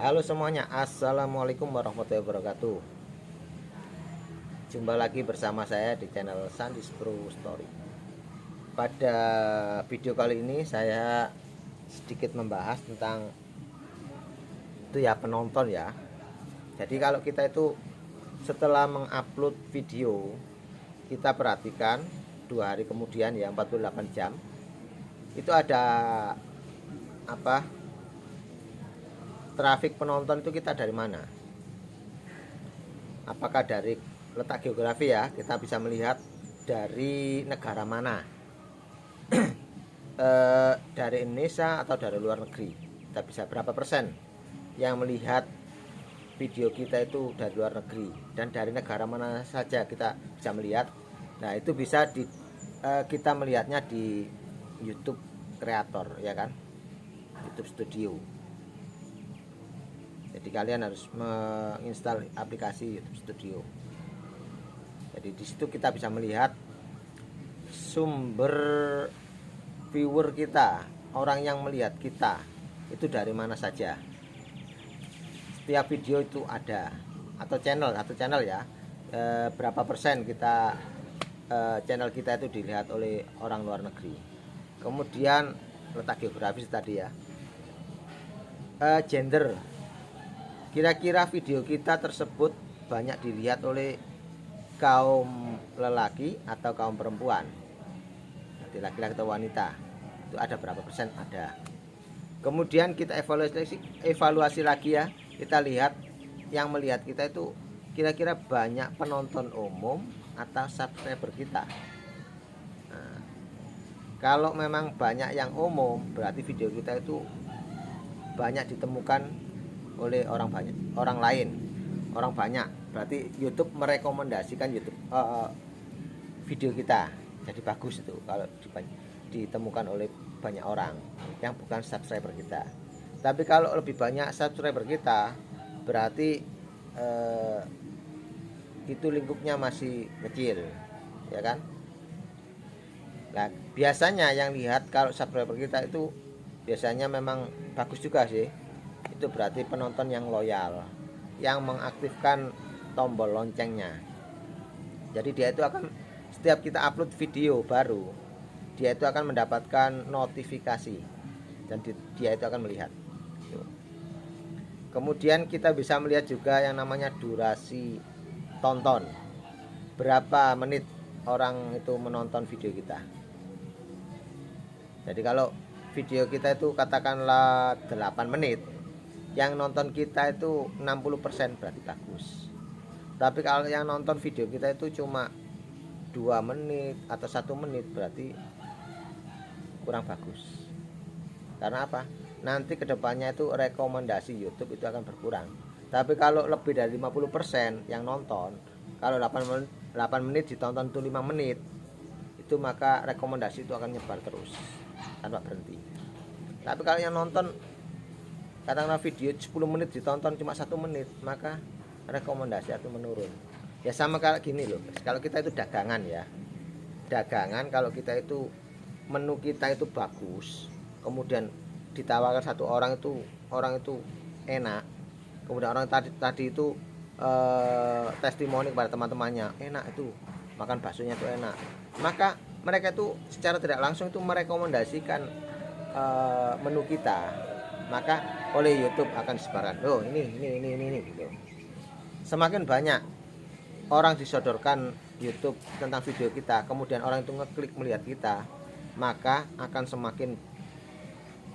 Halo semuanya, assalamualaikum warahmatullahi wabarakatuh. Jumpa lagi bersama saya di channel Sandis Pro Story. Pada video kali ini saya sedikit membahas tentang itu ya, penonton ya. Jadi kalau kita itu setelah mengupload video, kita perhatikan 2 hari kemudian ya, 48 jam itu ada apa, trafik penonton itu kita dari mana? Apakah dari letak geografi ya, kita bisa melihat dari negara mana, dari Indonesia atau dari luar negeri. Kita bisa berapa persen yang melihat video kita itu dari luar negeri, dan dari negara mana saja kita bisa melihat. Nah itu bisa kita melihatnya di YouTube Creator ya kan, YouTube Studio. Jadi kalian harus menginstal aplikasi YouTube Studio. Jadi di situ kita bisa melihat sumber viewer kita, orang yang melihat kita itu dari mana saja. Setiap video itu ada, atau channel ya, berapa persen kita channel kita itu dilihat oleh orang luar negeri. Kemudian letak geografis tadi ya, gender, kira-kira video kita tersebut banyak dilihat oleh kaum lelaki atau kaum perempuan, nanti laki-laki atau wanita, itu ada berapa persen ada. Kemudian kita evaluasi lagi ya, kita lihat yang melihat kita itu kira-kira banyak penonton umum atau subscriber kita. Nah, kalau memang banyak yang umum, berarti video kita itu banyak ditemukan oleh orang banyak, berarti YouTube merekomendasikan video kita jadi bagus. Itu kalau ditemukan oleh banyak orang yang bukan subscriber kita. Tapi kalau lebih banyak subscriber kita, berarti itu lingkupnya masih kecil ya kan. Nah biasanya yang lihat kalau subscriber kita itu biasanya memang bagus juga sih. Itu berarti penonton yang loyal, yang mengaktifkan tombol loncengnya. Jadi dia itu akan, setiap kita upload video baru, dia itu akan mendapatkan notifikasi dan dia itu akan melihat. Kemudian kita bisa melihat juga yang namanya durasi tonton, berapa menit orang itu menonton video kita. Jadi kalau video kita itu katakanlah 8 menit, yang nonton kita itu 60%, berarti bagus. Tapi kalau yang nonton video kita itu cuma 2 menit atau 1 menit, berarti kurang bagus. Karena apa? Nanti kedepannya itu rekomendasi YouTube itu akan berkurang. Tapi kalau lebih dari 50% yang nonton, kalau 8 menit ditonton itu 5 menit, itu maka rekomendasi itu akan nyebar terus tanpa berhenti. Tapi kalau yang nonton katakanlah video 10 menit ditonton cuma 1 menit, maka rekomendasi itu menurun. Ya sama kayak gini loh, kalau kita itu dagangan ya, dagangan kalau kita itu menu kita itu bagus, kemudian ditawarkan satu orang itu enak, kemudian orang tadi itu testimoni kepada teman-temannya, enak itu makan baksonya itu enak, maka mereka itu secara tidak langsung itu merekomendasikan menu kita, maka oleh YouTube akan disebarkan, oh ini gitu. Semakin banyak orang disodorkan YouTube tentang video kita, kemudian orang itu ngeklik melihat kita, maka akan semakin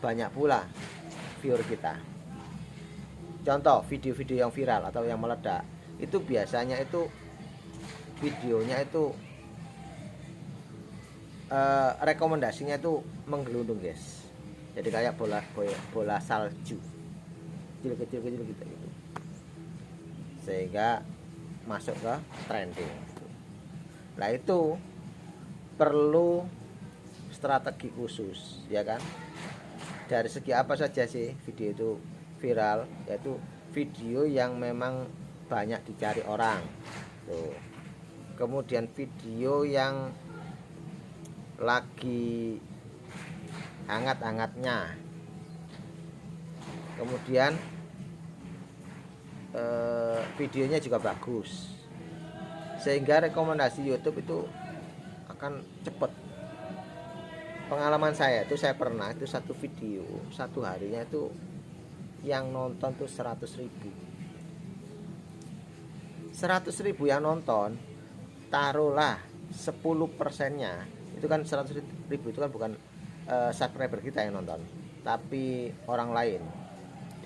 banyak pula viewer kita. Contoh video-video yang viral atau yang meledak, itu biasanya itu videonya itu rekomendasinya itu menggelundung guys. Jadi kayak bola salju kecil gitu, sehingga masuk ke trending. Nah itu perlu strategi khusus ya kan. Dari segi apa saja sih video itu viral, yaitu video yang memang banyak dicari orang tuh. Kemudian video yang lagi hangat-hangatnya. Kemudian videonya juga bagus, sehingga rekomendasi YouTube itu akan cepet. Pengalaman saya itu, saya pernah itu satu video satu harinya itu yang nonton tuh 100.000 yang nonton, taruhlah 10%-nya itu kan 100.000 itu kan bukan subscriber kita yang nonton, tapi orang lain.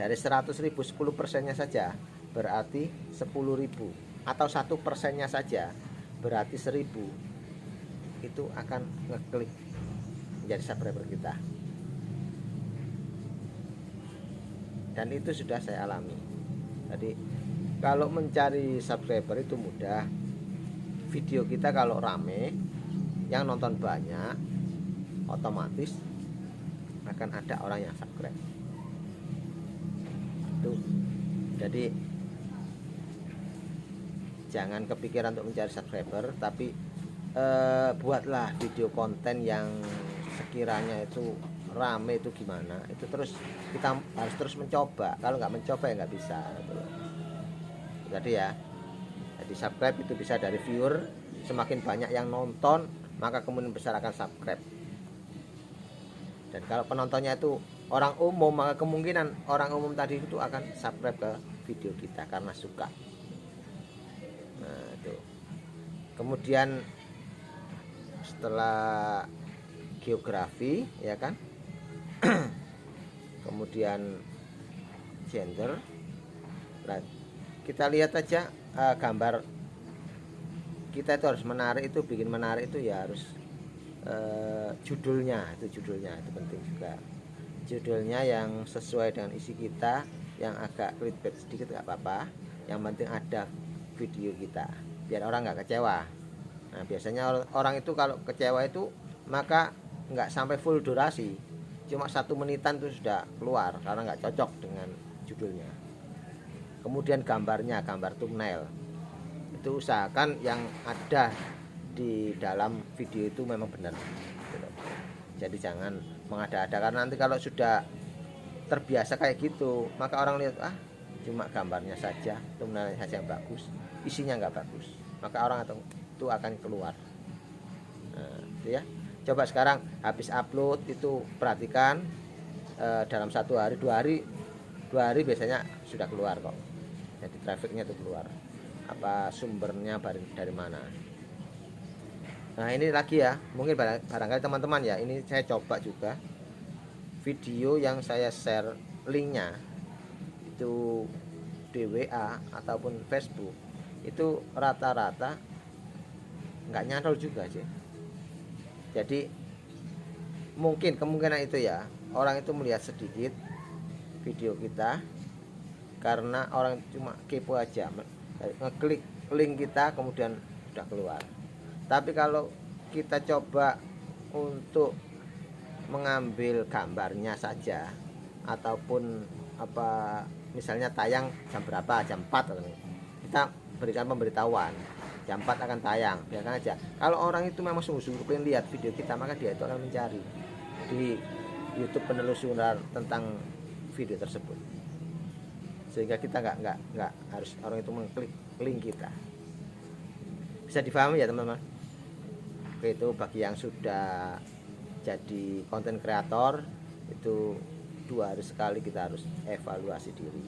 Dari 100.000 10%-nya saja berarti 10.000, atau 1%-nya saja berarti 1.000 itu akan ngeklik menjadi subscriber kita. Dan itu sudah saya alami. Jadi kalau mencari subscriber itu mudah. Video kita kalau rame, yang nonton banyak, otomatis akan ada orang yang subscribe. Itu. Jadi jangan kepikiran untuk mencari subscriber, tapi buatlah video konten yang sekiranya itu rame. Itu gimana? Itu terus kita harus terus mencoba. Kalau nggak mencoba ya nggak bisa. Jadi ya, jadi subscribe itu bisa dari viewer. Semakin banyak yang nonton, maka kemungkinan besar akan subscribe. Dan kalau penontonnya itu orang umum, maka kemungkinan orang umum tadi itu akan subscribe ke video kita karena suka. Nah itu. Kemudian setelah geografi, ya kan, kemudian gender. Nah, kita lihat aja gambar kita itu harus menarik. Itu bikin menarik itu ya harus judulnya itu penting juga. Judulnya yang sesuai dengan isi kita, yang agak clickbait sedikit nggak apa-apa, yang penting ada video kita biar orang nggak kecewa. Nah biasanya orang itu kalau kecewa itu maka nggak sampai full durasi, cuma 1 menitan itu sudah keluar karena nggak cocok dengan judulnya. Kemudian gambarnya, gambar thumbnail itu usahakan yang ada di dalam video itu memang benar. Jadi jangan mengada-ada, karena nanti kalau sudah terbiasa kayak gitu maka orang lihat cuma gambarnya saja, thumbnailnya saja yang bagus, isinya nggak bagus, maka orang itu akan keluar. Nah, itu ya. Coba sekarang habis upload itu perhatikan, dalam 1 hari 2 hari biasanya sudah keluar kok. Jadi trafficnya itu keluar, apa sumbernya dari mana. Nah ini lagi ya, mungkin barangkali teman-teman ya, ini saya coba juga video yang saya share linknya itu di WA ataupun Facebook, itu rata-rata nggak nyantol juga sih. Jadi mungkin kemungkinan itu ya, orang itu melihat sedikit video kita karena orang cuma kepo aja, ngeklik link kita kemudian sudah keluar. Tapi kalau kita coba untuk mengambil gambarnya saja, ataupun apa misalnya tayang jam berapa, jam 4, kita berikan pemberitahuan jam 4 akan tayang, biarkan aja. Kalau orang itu memang sungguh-sungguh pengen lihat video kita, maka dia itu akan mencari di YouTube penelusuran tentang video tersebut, sehingga kita nggak harus orang itu mengklik link kita. Bisa difahami ya teman-teman? Oke, itu bagi yang sudah jadi konten kreator, itu 2 hari sekali kita harus evaluasi diri,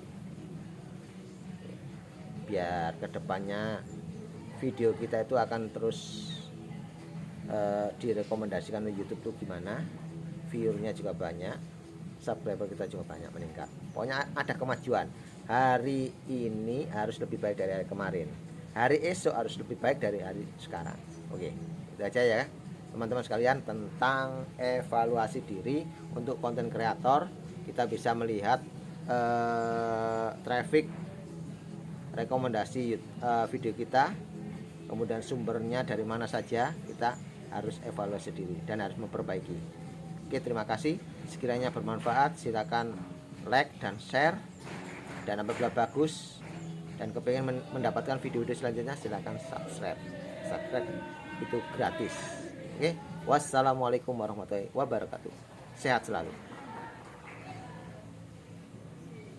biar kedepannya video kita itu akan terus direkomendasikan di YouTube tuh gimana, viewernya juga banyak, subscriber kita juga banyak meningkat. Pokoknya ada kemajuan. Hari ini harus lebih baik dari hari kemarin, hari esok harus lebih baik dari hari sekarang. Oke, itu aja ya teman-teman sekalian tentang evaluasi diri untuk konten kreator. Kita bisa melihat traffic, rekomendasi video kita, kemudian sumbernya dari mana saja. Kita harus evaluasi diri dan harus memperbaiki. Oke, terima kasih. Sekiranya bermanfaat silakan like dan share, dan apabila bagus dan kepengen mendapatkan video-video selanjutnya silakan subscribe itu gratis. Oke, wassalamualaikum warahmatullahi wabarakatuh. Sehat selalu.